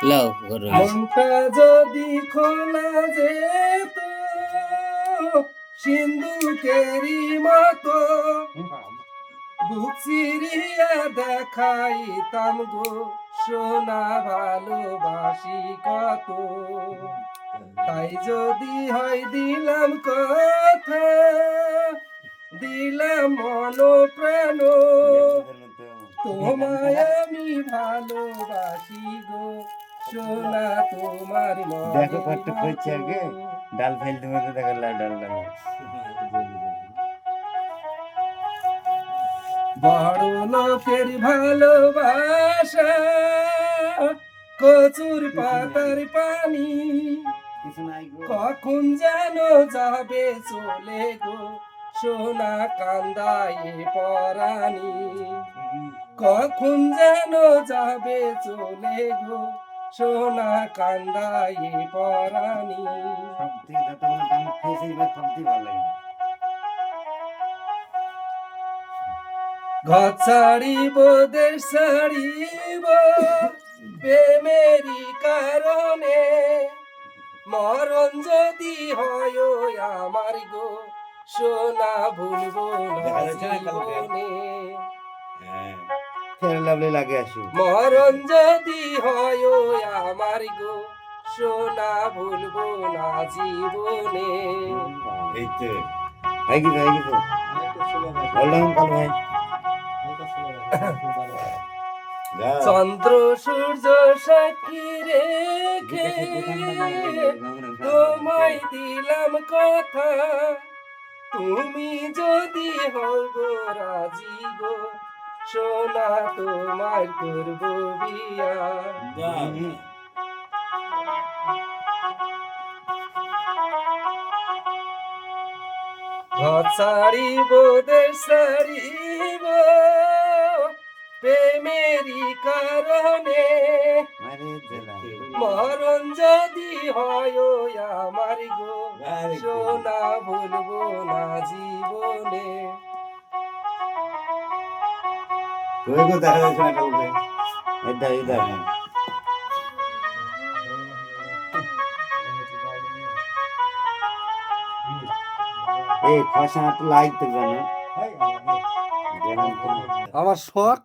লাও গরম মনটা যদি খোলা যেত সিন্ধুকেরই মতো বুক চিরিয়া দেখাইতাম গো সোনা ভালোবাসি কত। তাই যদি হয় দিলাম কথা দিলাম মন প্রাণ তোমায় আমি ভালোবাসি গো সোনা তোমার দেখো কত কইছে আগে ডাল ফেলতে মতো দেখো ডাল ডাল বড় লোকের ভালোবাসা কচুর পাতার পানি কখন যেন যাবে চলে গো সোনা কান্দায়ে পরানি কখন যেন যাবে চলে গো সোনা কান্দায়ে পরানি। ঘর ছাড়িব দেশ ছাড়িব প্রেমেরই কারণে মরণ যদি হয় আমার গো সোনা ভুলবো না জীবনে। লাগে আসো মরণ যদি হয় আমার গো সোনা ভুলবো না জীবনে। এই তো ভাই কি বললাম কাল ভাই চন্দ্র সূর্য সাক্ষী রেখে তোমায় দিলাম কথা তুমি যদি হও গো রাজি গো সোনা তোমায় করব বিয়া। ঘর ছাড়িব দেশ ছাড়িব প্রেমেরই কারণে মরণ যদি হয় আমার গো সোনা ভুলবো না জীবনে। কই গো দেখা যাচ্ছে না কালকে এটা এটা এই খসা একটু লাইক দেবে না আমার শখ